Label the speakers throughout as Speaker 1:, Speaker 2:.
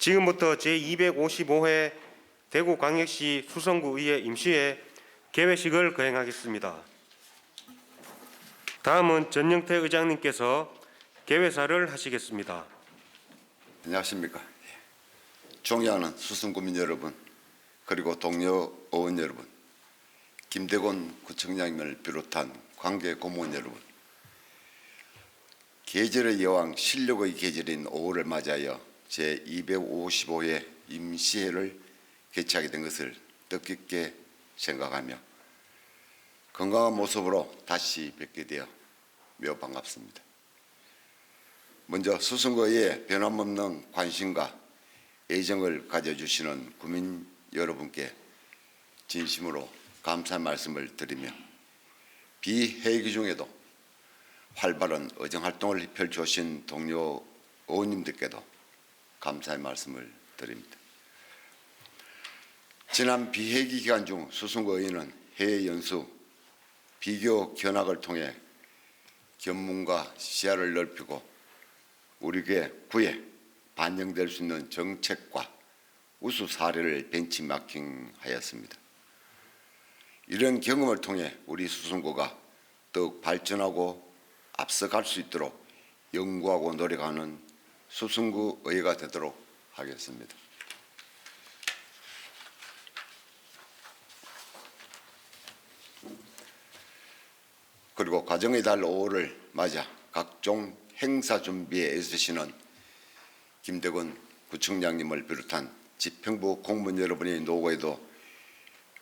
Speaker 1: 지금부터 제255회 대구광역시 수성구의회 임시회 개회식을 거행하겠습니다. 다음은 전영태 의장님께서 개회사를 하시겠습니다.
Speaker 2: 안녕하십니까. 존경하는 수성구민 여러분, 그리고 동료 의원 여러분, 김대곤 구청장님을 비롯한 관계 공무원 여러분, 계절의 여왕 실력의 계절인 5월을 맞이하여 제255회 임시회를 개최하게 된 것을 뜻깊게 생각하며 건강한 모습으로 다시 뵙게 되어 매우 반갑습니다. 먼저 수성구에 변함없는 관심과 애정을 가져주시는 구민 여러분께 진심으로 감사의 말씀을 드리며 비회기 중에도 활발한 의정활동을 펼쳐오신 동료 의원님들께도 감사의 말씀을 드립니다. 지난 비회기 기간 중 수성구의회는 해외 연수, 비교 견학을 통해 견문과 시야를 넓히고 우리 구에 반영될 수 있는 정책과 우수 사례를 벤치마킹하였습니다. 이런 경험을 통해 우리 수성구가 더욱 발전하고 앞서갈 수 있도록 연구하고 노력하는 수성구의회가 되도록 하겠습니다. 그리고 가정의 달 5월을 맞아 각종 행사 준비에 애쓰시는 김대곤 구청장님을 비롯한 지평부 공무원 여러분의 노고에도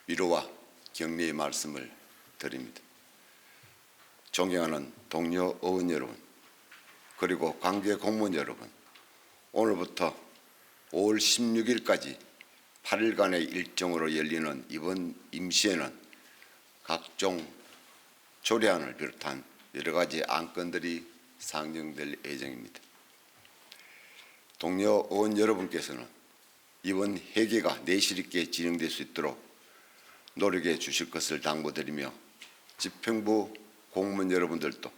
Speaker 2: 위로와 격려의 말씀을 드립니다. 존경하는 동료 의원 여러분, 그리고 관계 공무원 여러분, 오늘부터 5월 16일까지 8일간의 일정으로 열리는 이번 임시회는 각종 조례안을 비롯한 여러 가지 안건들이 상정될 예정입니다. 동료 의원 여러분께서는 이번 회계가 내실 있게 진행될 수 있도록 노력해 주실 것을 당부드리며 지평부 공무원 여러분들도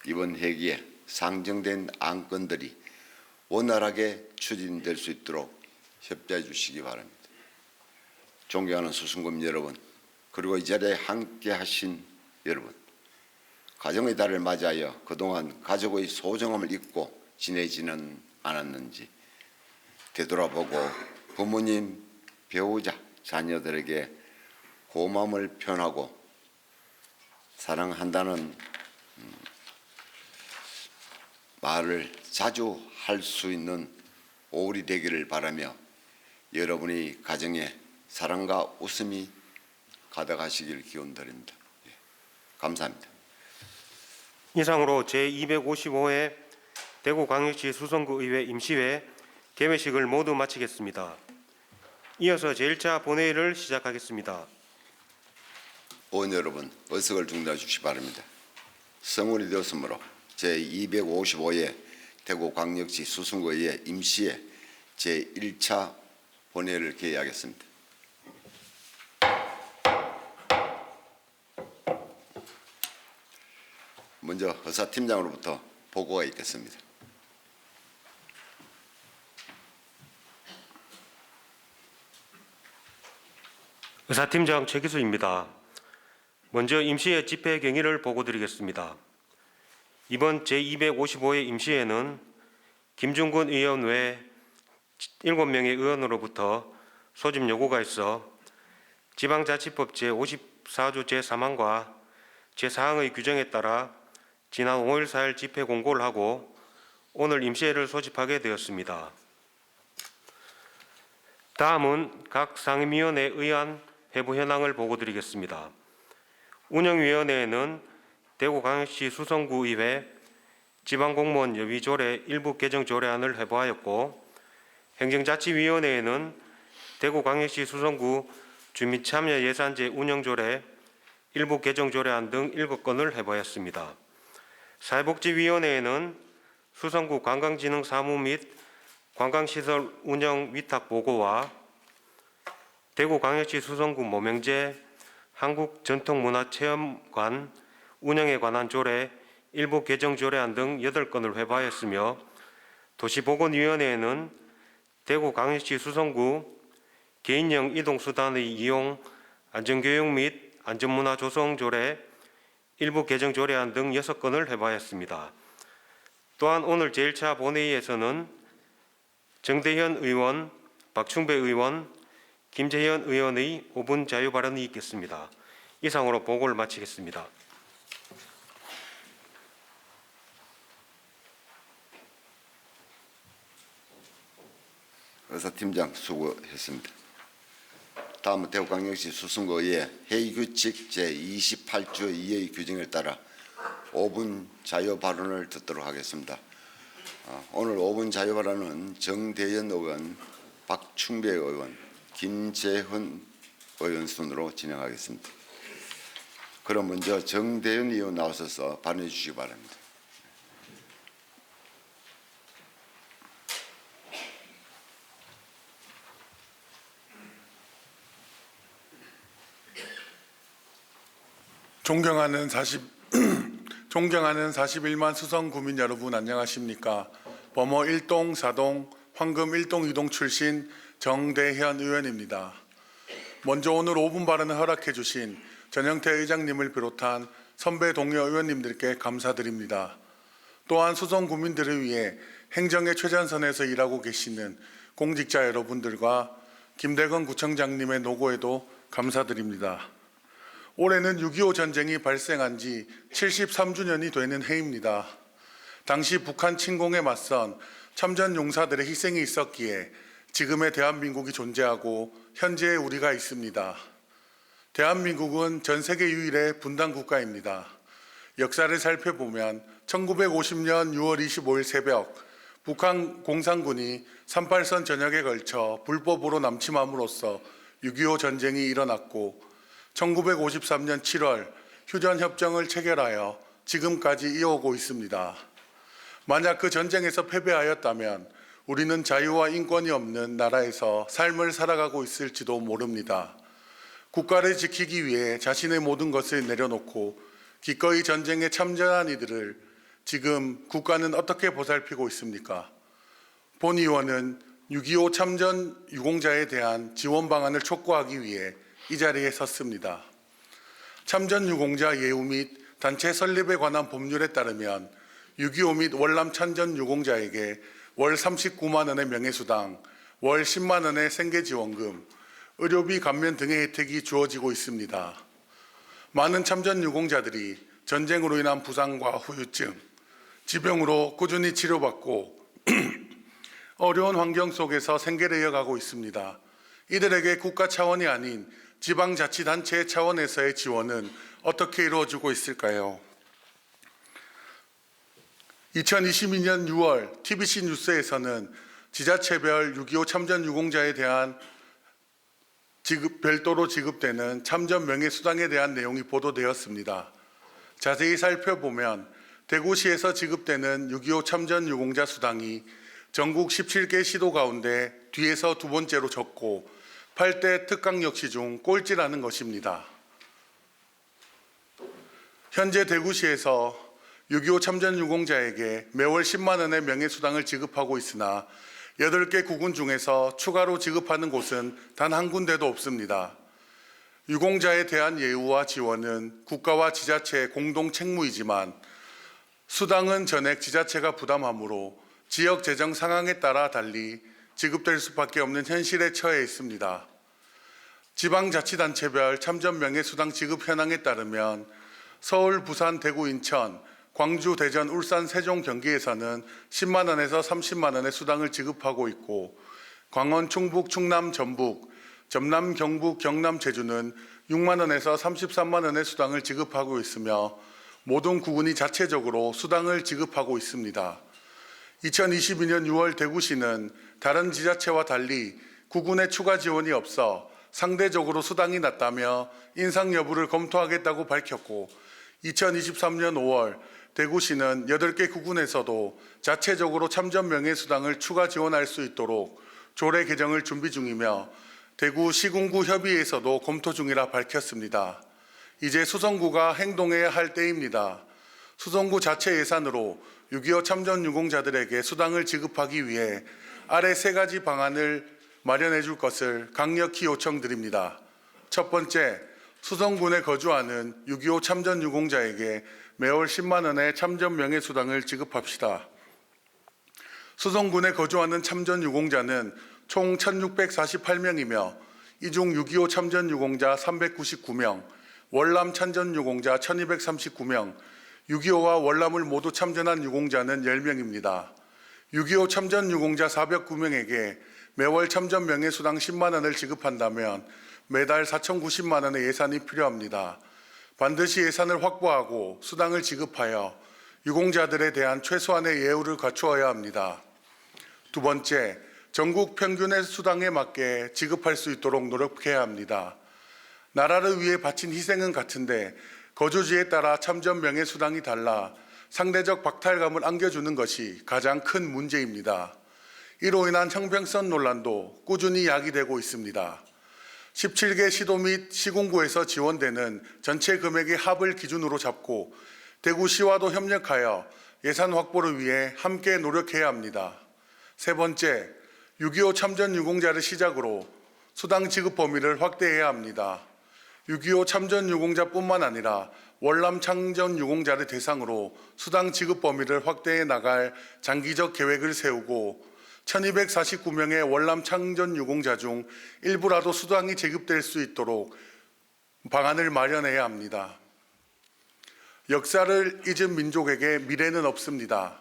Speaker 2: 이번 회기에 상정된 안건들이 원활하게 추진될 수 있도록 협조해 주시기 바랍니다. 존경하는 수성구민 여러분, 그리고 이 자리에 함께 하신 여러분, 가정의 달을 맞이하여 그동안 가족의 소중함을 잊고 지내지는 않았는지 되돌아보고 부모님, 배우자, 자녀들에게 고마움을 표현하고 사랑한다는 말을 자주 할 수 있는 5월이 되기를 바라며 여러분의 가정에 사랑과 웃음이 가득하시길 기원드립니다. 감사합니다.
Speaker 1: 이상으로 제255회 대구광역시 수성구의회 임시회 개회식을 모두 마치겠습니다. 이어서 제1차 본회의를 시작하겠습니다.
Speaker 2: 의원 여러분, 의석을 중단해 주시기 바랍니다. 성원이 되었으므로 제255회 대구광역시 수성구의회 임시회 제1차 본회의를 개회하겠습니다. 먼저 의사팀장으로부터 보고가 있겠습니다.
Speaker 1: 의사팀장 최기수입니다. 먼저 임시회 집회 경위를 보고드리겠습니다. 이번 제255회 임시회는 김중근 의원 외 7명의 의원으로부터 소집 요구가 있어 지방자치법 제54조 제3항과 제4항의 규정에 따라 지난 5일 4일 집회 공고를 하고 오늘 임시회를 소집하게 되었습니다. 다음은 각 상임위원회 의안 회부 현황을 보고드리겠습니다. 운영위원회에는 대구광역시 수성구의회 지방공무원 여위조례 일부 개정 조례안을 회부하였고, 행정자치위원회에는 대구광역시 수성구 주민참여예산제 운영조례 일부 개정 조례안 등 7건을 회부하였습니다. 사회복지위원회에는 수성구 관광진흥사무 및 관광시설 운영 위탁 보고와 대구광역시 수성구 모명제 한국전통문화체험관 운영에 관한 조례 일부 개정 조례안 등 8건을 회부하였으며, 도시보건위원회에는 대구광역시 수성구 개인형 이동수단의 이용, 안전교육 및 안전문화 조성 조례, 일부 개정 조례안 등 6건을 회부하였습니다. 또한 오늘 제1차 본회의에서는 정대현 의원, 박충배 의원, 김재현 의원의 5분 자유 발언이 있겠습니다. 이상으로 보고를 마치겠습니다.
Speaker 2: 의사팀장 수고했습니다. 다음은 대구광역시 수성구의 회의규칙 제28조 2의 규정에 따라 5분 자유 발언을 듣도록 하겠습니다. 오늘 5분 자유 발언은 정대현 의원, 박충배 의원, 김재현 의원 순으로 진행하겠습니다. 그럼 먼저 정대현 의원 나오셔서 발언해 주시기 바랍니다.
Speaker 3: 존경하는 41만 수성 구민 여러분 안녕하십니까? 범어 1동 4동 황금 1동 2동 출신 정대현 의원입니다. 먼저 오늘 5분 발언을 허락해 주신 전영태 의장님을 비롯한 선배 동료 의원님들께 감사드립니다. 또한 수성 구민들을 위해 행정의 최전선에서 일하고 계시는 공직자 여러분들과 김대건 구청장님의 노고에도 감사드립니다. 올해는 6.25 전쟁이 발생한 지 73주년이 되는 해입니다. 당시 북한 침공에 맞선 참전 용사들의 희생이 있었기에 지금의 대한민국이 존재하고 현재의 우리가 있습니다. 대한민국은 전 세계 유일의 분단 국가입니다. 역사를 살펴보면 1950년 6월 25일 새벽 북한 공산군이 38선 전역에 걸쳐 불법으로 남침함으로써 6.25 전쟁이 일어났고 1953년 7월 휴전협정을 체결하여 지금까지 이어오고 있습니다. 만약 그 전쟁에서 패배하였다면 우리는 자유와 인권이 없는 나라에서 삶을 살아가고 있을지도 모릅니다. 국가를 지키기 위해 자신의 모든 것을 내려놓고 기꺼이 전쟁에 참전한 이들을 지금 국가는 어떻게 보살피고 있습니까? 본 의원은 6.25 참전 유공자에 대한 지원 방안을 촉구하기 위해 이 자리에 섰습니다. 참전 유공자 예우 및 단체 설립에 관한 법률에 따르면 6.25 및 월남 참전 유공자에게 월 39만 원의 명예수당, 월 10만 원의 생계지원금, 의료비 감면 등의 혜택이 주어지고 있습니다. 많은 참전 유공자들이 전쟁으로 인한 부상과 후유증, 지병으로 꾸준히 치료받고 어려운 환경 속에서 생계를 이어가고 있습니다. 이들에게 국가 차원이 아닌 지방자치단체 차원에서의 지원은 어떻게 이루어지고 있을까요? 2022년 6월 TBC 뉴스에서는 지자체별 6.25 참전 유공자에 대한 별도로 지급되는 참전 명예수당에 대한 내용이 보도되었습니다. 자세히 살펴보면 대구시에서 지급되는 6.25 참전 유공자 수당이 전국 17개 시도 가운데 뒤에서 두 번째로 적고 8대 특강역시 중 꼴찌라는 것입니다. 현재 대구시에서 6.25 참전 유공자에게 매월 10만 원의 명예수당을 지급하고 있으나 8개 구군 중에서 추가로 지급하는 곳은 단 한 군데도 없습니다. 유공자에 대한 예우와 지원은 국가와 지자체의 공동 책무이지만 수당은 전액 지자체가 부담하므로 지역 재정 상황에 따라 달리 지급될 수밖에 없는 현실에 처해 있습니다. 지방자치단체별 참전 명예수당 지급 현황에 따르면 서울, 부산, 대구, 인천, 광주, 대전, 울산, 세종, 경기에서는 10만 원에서 30만 원의 수당을 지급하고 있고 광원, 충북, 충남, 전북, 전남, 경북, 경남, 제주는 6만 원에서 33만 원의 수당을 지급하고 있으며 모든 구군이 자체적으로 수당을 지급하고 있습니다. 2022년 6월 대구시는 다른 지자체와 달리 구군의 추가 지원이 없어 상대적으로 수당이 낮다며 인상 여부를 검토하겠다고 밝혔고 2023년 5월 대구시는 8개 구군에서도 자체적으로 참전 명예수당을 추가 지원할 수 있도록 조례 개정을 준비 중이며 대구 시군구 협의회에서도 검토 중이라 밝혔습니다. 이제 수성구가 행동해야 할 때입니다. 수성구 자체 예산으로 6.25 참전 유공자들에게 수당을 지급하기 위해 아래 세 가지 방안을 마련해 줄 것을 강력히 요청드립니다. 첫 번째, 수성군에 거주하는 6.25 참전 유공자에게 매월 10만 원의 참전 명예수당을 지급합시다. 수성군에 거주하는 참전 유공자는 총 1,648명이며 이 중 6.25 참전 유공자 399명, 월남 참전 유공자 1,239명, 6.25와 월남을 모두 참전한 유공자는 10명입니다. 6.25 참전 유공자 409명에게 매월 참전 명예수당 10만 원을 지급한다면 매달 4,090만 원의 예산이 필요합니다. 반드시 예산을 확보하고 수당을 지급하여 유공자들에 대한 최소한의 예우를 갖추어야 합니다. 두 번째, 전국 평균의 수당에 맞게 지급할 수 있도록 노력해야 합니다. 나라를 위해 바친 희생은 같은데 거주지에 따라 참전 명예수당이 달라 상대적 박탈감을 안겨주는 것이 가장 큰 문제입니다. 이로 인한 형평성 논란도 꾸준히 야기되고 있습니다. 17개 시도 및 시군구에서 지원되는 전체 금액의 합을 기준으로 잡고 대구시와도 협력하여 예산 확보를 위해 함께 노력해야 합니다. 세 번째, 6.25 참전 유공자를 시작으로 수당 지급 범위를 확대해야 합니다. 6.25 참전 유공자뿐만 아니라 월남 참전 유공자를 대상으로 수당 지급 범위를 확대해 나갈 장기적 계획을 세우고 1,249명의 월남 참전 유공자 중 일부라도 수당이 지급될 수 있도록 방안을 마련해야 합니다. 역사를 잊은 민족에게 미래는 없습니다.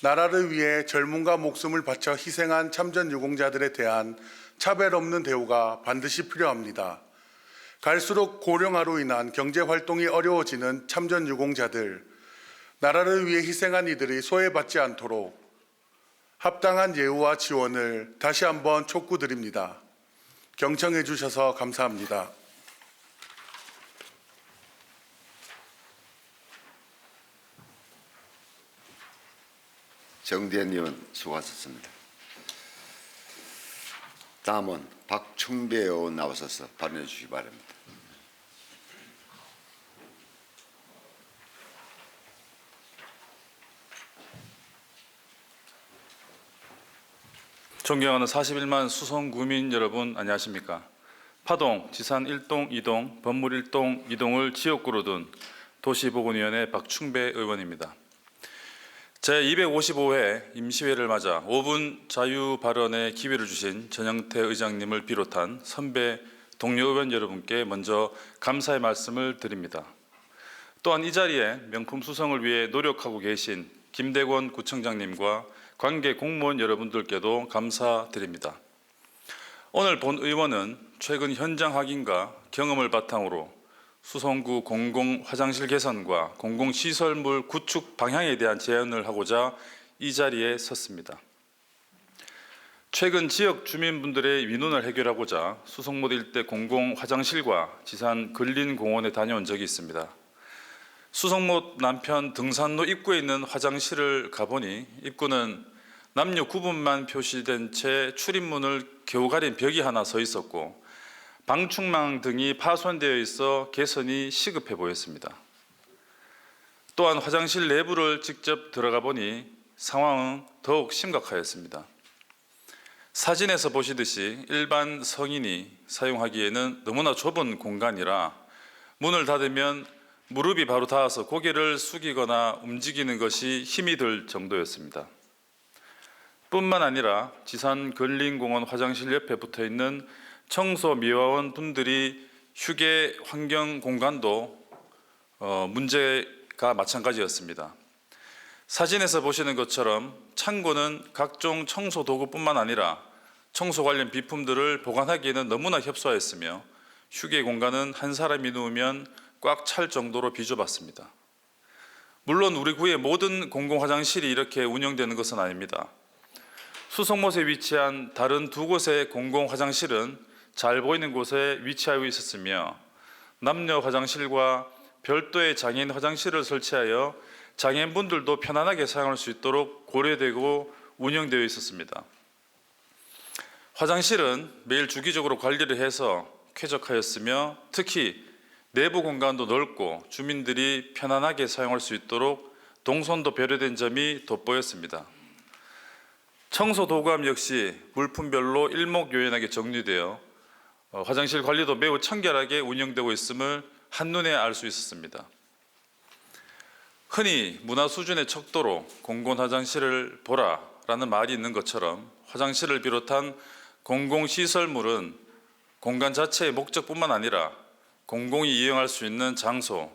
Speaker 3: 나라를 위해 젊음과 목숨을 바쳐 희생한 참전 유공자들에 대한 차별 없는 대우가 반드시 필요합니다. 갈수록 고령화로 인한 경제 활동이 어려워지는 참전 유공자들, 나라를 위해 희생한 이들이 소외받지 않도록 합당한 예우와 지원을 다시 한번 촉구드립니다. 경청해 주셔서 감사합니다.
Speaker 2: 정대현 의원 수고하셨습니다. 다음은 박충배 의원 나오셔서 발언해 주시기 바랍니다.
Speaker 4: 존경하는 41만 수성구민 여러분 안녕하십니까? 파동, 지산 1동, 2동, 건물 1동, 2동을 지역구로 둔 도시보건위원회 박충배 의원입니다. 제255회 임시회를 맞아 5분 자유 발언의 기회를 주신 전영태 의장님을 비롯한 선배 동료 의원 여러분께 먼저 감사의 말씀을 드립니다. 또한 이 자리에 명품 수성을 위해 노력하고 계신 김대권 구청장님과 관계 공무원 여러분들께도 감사드립니다. 오늘 본 의원은 최근 현장 확인과 경험을 바탕으로 수성구 공공화장실 개선과 공공시설물 구축 방향에 대한 제안을 하고자 이 자리에 섰습니다. 최근 지역 주민분들의 민원을 해결하고자 수성못 일대 공공화장실과 지산 근린공원에 다녀온 적이 있습니다. 수성못 남편 등산로 입구에 있는 화장실을 가보니 입구는 남녀 구분만 표시된 채 출입문을 겨우 가린 벽이 하나 서 있었고 방충망 등이 파손되어 있어 개선이 시급해 보였습니다. 또한 화장실 내부를 직접 들어가 보니 상황은 더욱 심각하였습니다. 사진에서 보시듯이 일반 성인이 사용하기에는 너무나 좁은 공간이라 문을 닫으면 무릎이 바로 닿아서 고개를 숙이거나 움직이는 것이 힘이 들 정도였습니다. 뿐만 아니라 지산 근린공원 화장실 옆에 붙어있는 청소미화원 분들이 휴게 환경 공간도 문제가 마찬가지였습니다. 사진에서 보시는 것처럼 창고는 각종 청소 도구뿐만 아니라 청소 관련 비품들을 보관하기에는 너무나 협소하였으며 휴게 공간은 한 사람이 누우면 꽉 찰 정도로 비좁았습니다. 물론 우리 구의 모든 공공화장실이 이렇게 운영되는 것은 아닙니다. 수성못에 위치한 다른 두 곳의 공공화장실은 잘 보이는 곳에 위치하여 있었으며 남녀 화장실과 별도의 장애인 화장실을 설치하여 장애인분들도 편안하게 사용할 수 있도록 고려되고 운영되어 있었습니다. 화장실은 매일 주기적으로 관리를 해서 쾌적하였으며 특히 내부 공간도 넓고 주민들이 편안하게 사용할 수 있도록 동선도 배려된 점이 돋보였습니다. 청소 도구함 역시 물품별로 일목요연하게 정리되어 화장실 관리도 매우 청결하게 운영되고 있음을 한눈에 알 수 있었습니다. 흔히 문화 수준의 척도로 공공 화장실을 보라라는 말이 있는 것처럼 화장실을 비롯한 공공시설물은 공간 자체의 목적뿐만 아니라 공공이 이용할 수 있는 장소,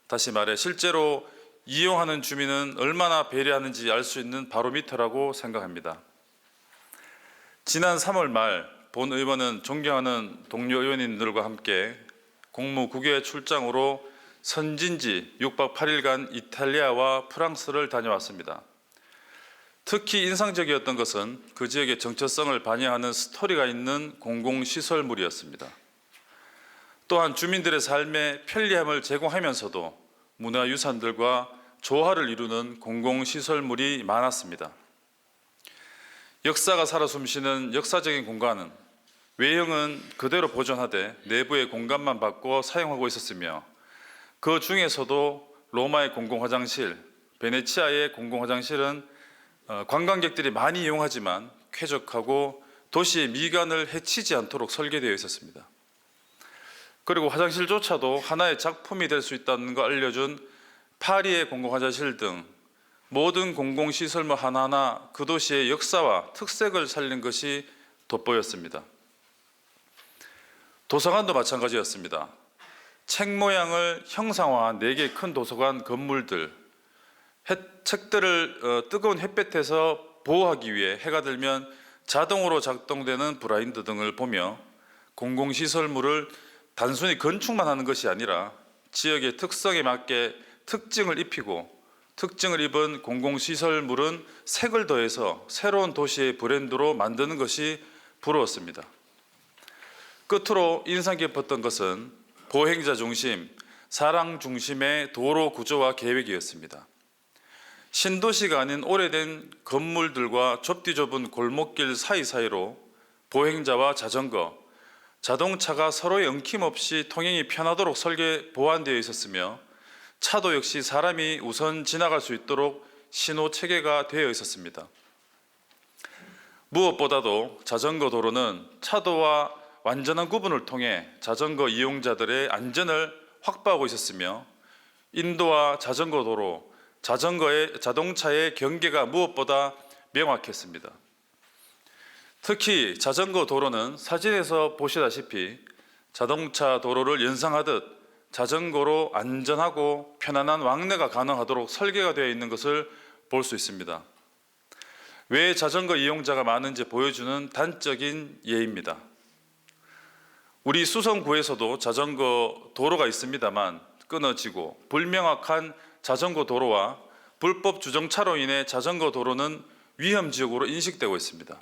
Speaker 4: 다시 말해 실제로 이용하는 주민은 얼마나 배려하는지 알 수 있는 바로미터라고 생각합니다. 지난 3월 말 본 의원은 존경하는 동료 의원님들과 함께 공무 국외 출장으로 선진지 6박 8일간 이탈리아와 프랑스를 다녀왔습니다. 특히 인상적이었던 것은 그 지역의 정체성을 반영하는 스토리가 있는 공공시설물이었습니다. 또한 주민들의 삶의 편리함을 제공하면서도 문화유산들과 조화를 이루는 공공시설물이 많았습니다. 역사가 살아 숨쉬는 역사적인 공간은 외형은 그대로 보존하되 내부의 공간만 바꿔 사용하고 있었으며 그 중에서도 로마의 공공화장실, 베네치아의 공공화장실은 관광객들이 많이 이용하지만 쾌적하고 도시의 미관을 해치지 않도록 설계되어 있었습니다. 그리고 화장실조차도 하나의 작품이 될 수 있다는 걸 알려준 파리의 공공화장실 등 모든 공공시설물 하나하나 그 도시의 역사와 특색을 살린 것이 돋보였습니다. 도서관도 마찬가지였습니다. 책 모양을 형상화한 4개의 큰 도서관 건물들, 책들을 뜨거운 햇볕에서 보호하기 위해 해가 들면 자동으로 작동되는 블라인드 등을 보며 공공시설물을 단순히 건축만 하는 것이 아니라 지역의 특성에 맞게 특징을 입히고 특징을 입은 공공시설물은 색을 더해서 새로운 도시의 브랜드로 만드는 것이 부러웠습니다. 끝으로 인상 깊었던 것은 보행자 중심, 사람 중심의 도로 구조와 계획이었습니다. 신도시가 아닌 오래된 건물들과 좁디 좁은 골목길 사이사이로 보행자와 자전거, 자동차가 서로의 엉킴없이 통행이 편하도록 설계 보완되어 있었으며 차도 역시 사람이 우선 지나갈 수 있도록 신호 체계가 되어 있었습니다. 무엇보다도 자전거 도로는 차도와 완전한 구분을 통해 자전거 이용자들의 안전을 확보하고 있었으며 인도와 자전거 도로, 자동차의 경계가 무엇보다 명확했습니다. 특히 자전거 도로는 사진에서 보시다시피 자동차 도로를 연상하듯 자전거로 안전하고 편안한 왕래가 가능하도록 설계가 되어 있는 것을 볼 수 있습니다. 왜 자전거 이용자가 많은지 보여주는 단적인 예입니다. 우리 수성구에서도 자전거 도로가 있습니다만 끊어지고 불명확한 자전거 도로와 불법 주정차로 인해 자전거 도로는 위험지역으로 인식되고 있습니다.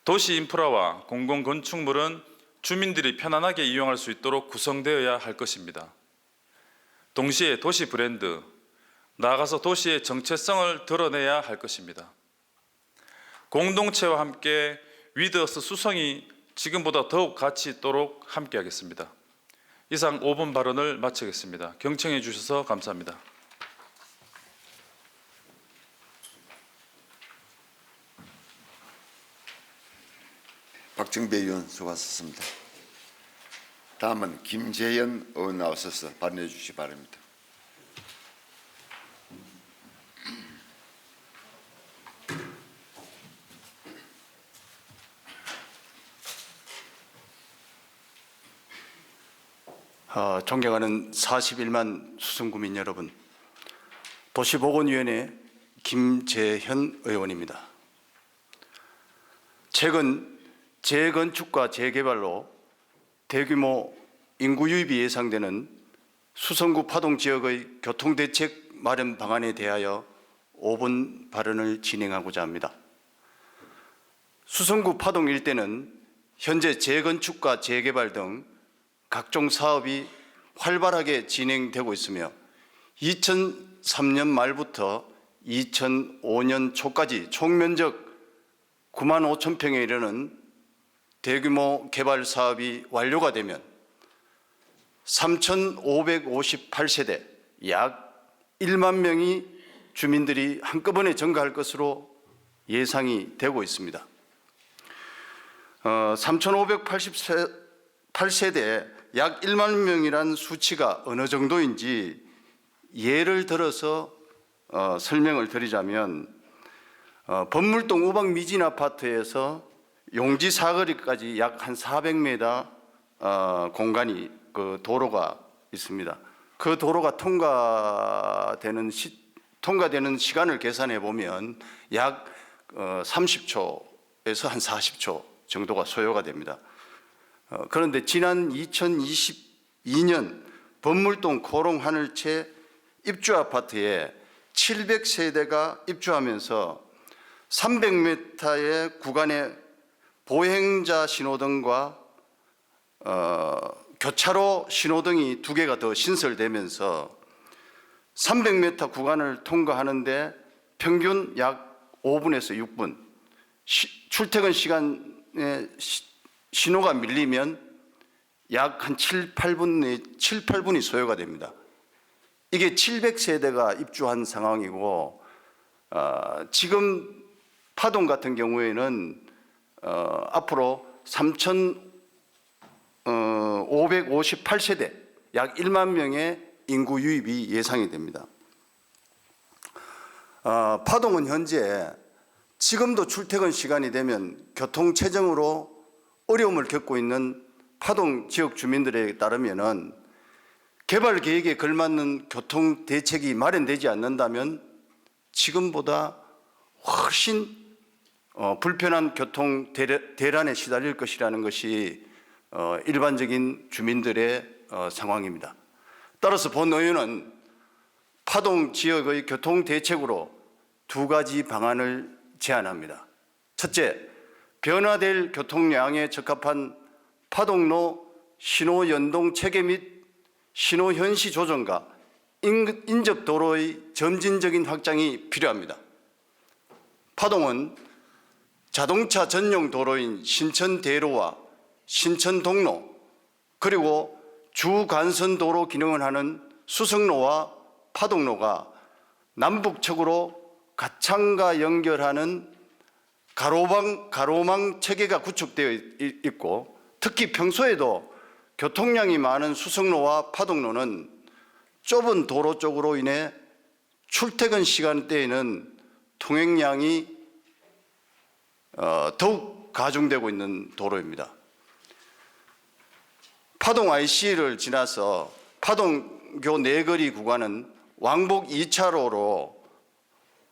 Speaker 4: 도시 인프라와 공공건축물은 주민들이 편안하게 이용할 수 있도록 구성되어야 할 것입니다. 동시에 도시 브랜드, 나아가서 도시의 정체성을 드러내야 할 것입니다. 공동체와 함께 위드어스 수성이 지금보다 더욱 가치 있도록 함께하겠습니다. 이상 5분 발언을 마치겠습니다. 경청해 주셔서 감사합니다.
Speaker 2: 박정배 의원 수고하셨습니다. 다음은 김재현 의원 나오셔서 발언해 주시기 바랍니다.
Speaker 5: 존경하는 41만 수성구민 여러분, 도시보건위원회 김재현 의원입니다. 최근 재건축과 재개발로 대규모 인구 유입이 예상되는 수성구 파동 지역의 교통대책 마련 방안에 대하여 5분 발언을 진행하고자 합니다. 수성구 파동 일대는 현재 재건축과 재개발 등 각종 사업이 활발하게 진행되고 있으며 2003년 말부터 2005년 초까지 총면적 9만 5천 평에 이르는 대규모 개발 사업이 완료가 되면 3,558세대 약 1만 명이 주민들이 한꺼번에 증가할 것으로 예상이 되고 있습니다. 3,588세대 약 1만 명이란 수치가 어느 정도인지 예를 들어서 설명을 드리자면 법물동 우방 미진 아파트에서 용지 사거리까지 약 한 400m 공간이 그 도로가 있습니다. 그 도로가 통과되는 시간을 계산해 보면 약 30초에서 한 40초 정도가 소요가 됩니다. 그런데 지난 2022년 법물동 고롱 하늘채 입주 아파트에 700세대가 입주하면서 300m의 구간에 보행자 신호등과 교차로 신호등이 2개가 더 신설되면서 300m 구간을 통과하는데 평균 약 5분에서 6분, 출퇴근 시간에 신호가 밀리면 약 한 7, 8분이 소요가 됩니다. 이게 700세대가 입주한 상황이고 지금 파동 같은 경우에는 앞으로 3,558세대 약 1만 명의 인구 유입이 예상이 됩니다. 파동은 현재 지금도 출퇴근 시간이 되면 교통 체증으로 어려움을 겪고 있는 파동 지역 주민들에 따르면은 개발 계획에 걸맞는 교통 대책이 마련되지 않는다면 지금보다 훨씬 불편한 교통 대란에 시달릴 것이라는 것이 일반적인 주민들의 상황입니다. 따라서 본 의원은 파동 지역의 교통 대책으로 2가지 방안을 제안합니다. 첫째, 변화될 교통량에 적합한 파동로 신호 연동 체계 및 신호 현시 조정과 인접 도로의 점진적인 확장이 필요합니다. 파동은 자동차 전용 도로인 신천대로와 신천동로 그리고 주간선도로 기능을 하는 수성로와 파동로가 남북측으로 가창과 연결하는 가로망 체계가 구축되어 있고 특히 평소에도 교통량이 많은 수성로와 파동로는 좁은 도로 쪽으로 인해 출퇴근 시간대에는 통행량이 더욱 가중되고 있는 도로입니다. 파동 IC를 지나서 파동교 내거리 구간은 왕복 2차로로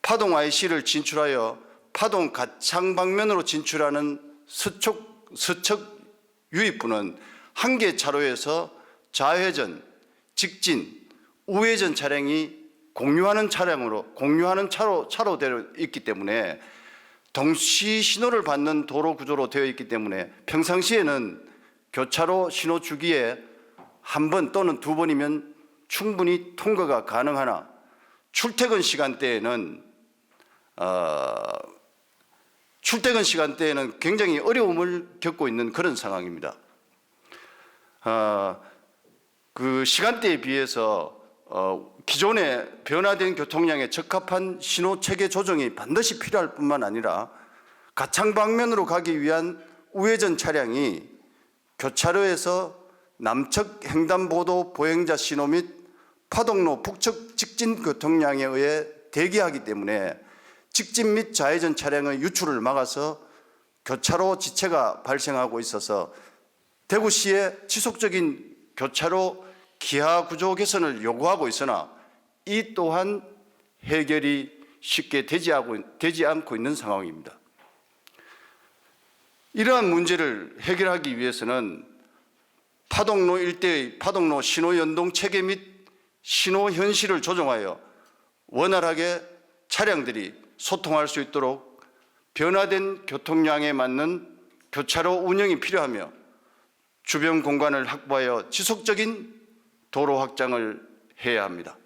Speaker 5: 파동 IC를 진출하여 파동 가창 방면으로 진출하는 서척 유입부는 한 개 차로에서 좌회전, 직진, 우회전 차량이 공유하는 차로 되어 있기 때문에 동시 신호를 받는 도로 구조로 되어 있기 때문에 평상시에는 교차로 신호 주기에 한 번 또는 2번이면 충분히 통과가 가능하나 출퇴근 시간대에는 굉장히 어려움을 겪고 있는 그런 상황입니다. 그 시간대에 비해서 기존의 변화된 교통량에 적합한 신호 체계 조정이 반드시 필요할 뿐만 아니라 가창 방면으로 가기 위한 우회전 차량이 교차로에서 남측 횡단보도 보행자 신호 및 파동로 북측 직진 교통량에 의해 대기하기 때문에 직진 및 좌회전 차량의 유출을 막아서 교차로 지체가 발생하고 있어서 대구시의 지속적인 교차로 기하 구조 개선을 요구하고 있으나 이 또한 해결이 쉽게 되지 않고 있는 상황입니다. 이러한 문제를 해결하기 위해서는 파동로 일대의 파동로 신호 연동 체계 및 신호 현시를 조정하여 원활하게 차량들이 소통할 수 있도록 변화된 교통량에 맞는 교차로 운영이 필요하며 주변 공간을 확보하여 지속적인 도로 확장을 해야 합니다.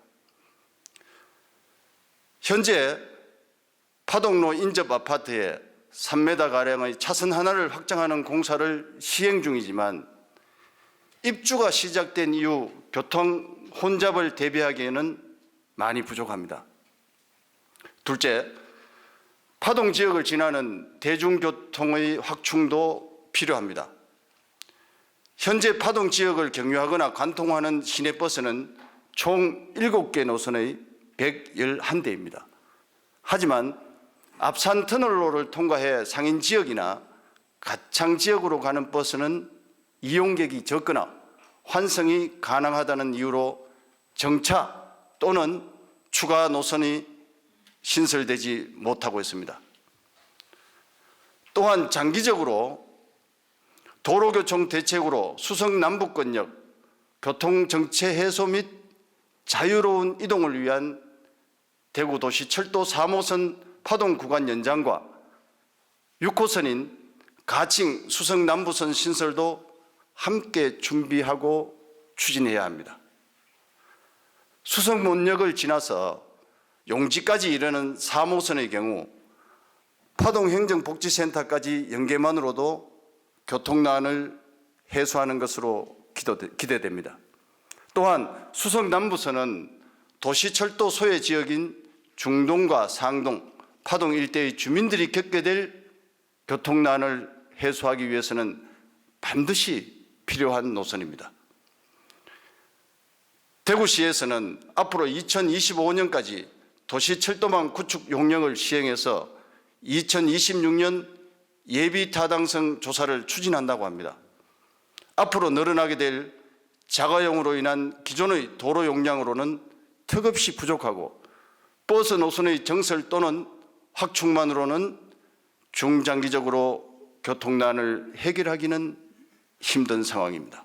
Speaker 5: 현재 파동로 인접 아파트에 3m가량의 차선 하나를 확장하는 공사를 시행 중이지만 입주가 시작된 이후 교통 혼잡을 대비하기에는 많이 부족합니다. 둘째, 파동 지역을 지나는 대중교통의 확충도 필요합니다. 현재 파동 지역을 경유하거나 관통하는 시내버스는 총 7개 노선의 111대입니다. 하지만 압산 터널로를 통과해 상인 지역이나 가창 지역으로 가는 버스는 이용객이 적거나 환승이 가능하다는 이유로 정차 또는 추가 노선이 신설되지 못하고 있습니다. 또한 장기적으로 도로교통 대책으로 수성 남북권역 교통정체 해소 및 자유로운 이동을 위한 대구도시 철도 3호선 파동 구간 연장과 6호선인 가칭 수성 남부선 신설도 함께 준비하고 추진해야 합니다. 수성문역을 지나서 용지까지 이르는 3호선의 경우 파동행정복지센터까지 연계만으로도 교통난을 해소하는 것으로 기대됩니다. 또한 수성 남부선은 도시철도 소외 지역인 중동과 상동, 파동 일대의 주민들이 겪게 될 교통난을 해소하기 위해서는 반드시 필요한 노선입니다. 대구시에서는 앞으로 2025년까지 도시철도망 구축 용역을 시행해서 2026년 예비 타당성 조사를 추진한다고 합니다. 앞으로 늘어나게 될 자가용으로 인한 기존의 도로 용량으로는 턱없이 부족하고 버스 노선의 정설 또는 확충만으로는 중장기적으로 교통난을 해결하기는 힘든 상황입니다.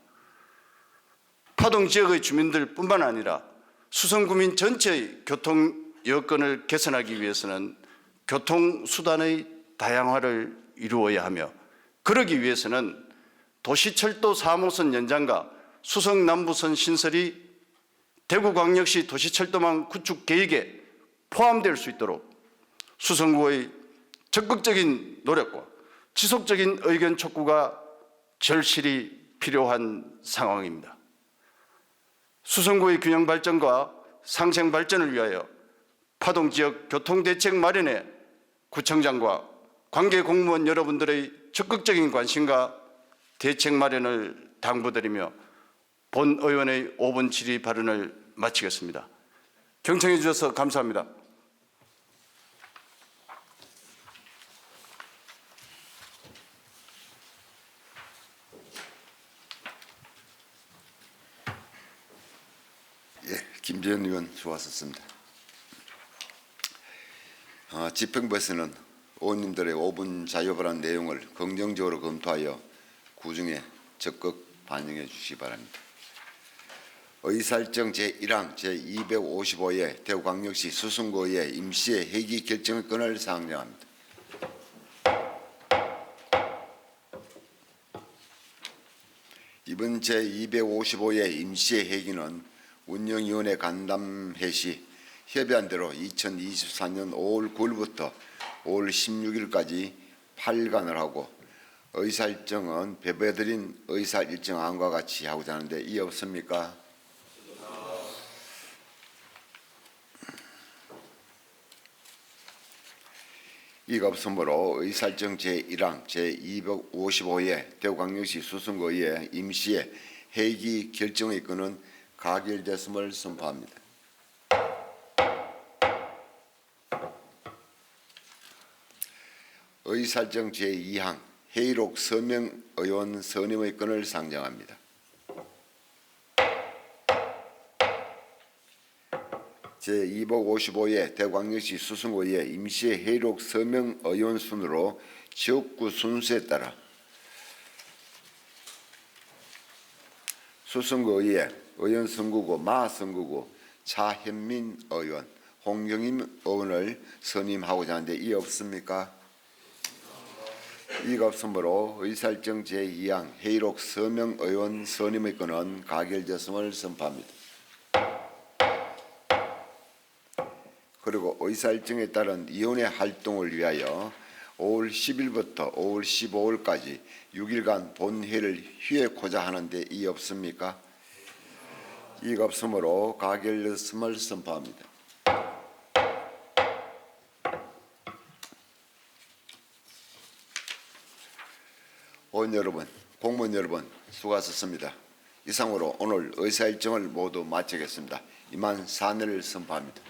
Speaker 5: 파동 지역의 주민들뿐만 아니라 수성구민 전체의 교통 여건을 개선하기 위해서는 교통수단의 다양화를 이루어야 하며 그러기 위해서는 도시철도 3호선 연장과 수성 남부선 신설이 대구광역시 도시철도망 구축 계획에 포함될 수 있도록 수성구의 적극적인 노력과 지속적인 의견 촉구가 절실히 필요한 상황입니다. 수성구의 균형 발전과 상생 발전을 위하여 파동 지역 교통대책 마련에 구청장과 관계 공무원 여러분들의 적극적인 관심과 대책 마련을 당부드리며 본 의원의 5분 질의 발언을 마치겠습니다. 경청해 주셔서 감사합니다.
Speaker 2: 김재현 의원 수고하셨습니다. 집행부에서는 의원님들의 5분 자유발언 내용을 긍정적으로 검토하여 구중에 적극 반영해 주시기 바랍니다. 의사일정 제1항 제255의 대구광역시 수성구의 임시의 회기 결정권을 상정합니다. 이번 제255의 임시의 회기는 운영위원회 간담회 시 협의한 대로 2024년 5월 9일부터 5월 16일까지 8일간을 하고 의사일정은 배부해드린 의사일정안과 같이 하고자 하는데 이해 없습니까? 이가 없으므로 의사일정 제1항 제255의 대구광역시 수성구의 임시의 회기 결정의 건은 가결됐음을 선포합니다. 의사일정 제2항 회의록 서명 의원 선임의 건을 상정합니다. 제255의 대구광역시 수성구의 임시 회의록 서명 의원 순으로 지역구 순서에 따라 수성구의 의원 선구구 마선구구 차현민 의원, 홍경임 의원을 선임하고자 하는데 이해 없습니까? 이가 없으므로 의사일정 제2항 회의록 서명 의원 선임의 건은 가결됐음을 선포합니다. 그리고 의사일정에 따른 위원회 활동을 위하여 5월 10일부터 5월 15일까지 6일간 본회의를 휴회코자 하는데 이해 없습니까? 이가 없으므로 가결됐음을 선포합니다. 의원 여러분, 공무원 여러분 수고하셨습니다. 이상으로 오늘 의사일정을 모두 마치겠습니다. 이만 사내를 선포합니다.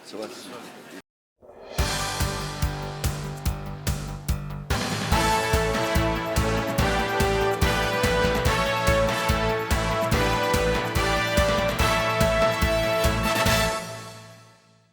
Speaker 2: 수고하셨습니다.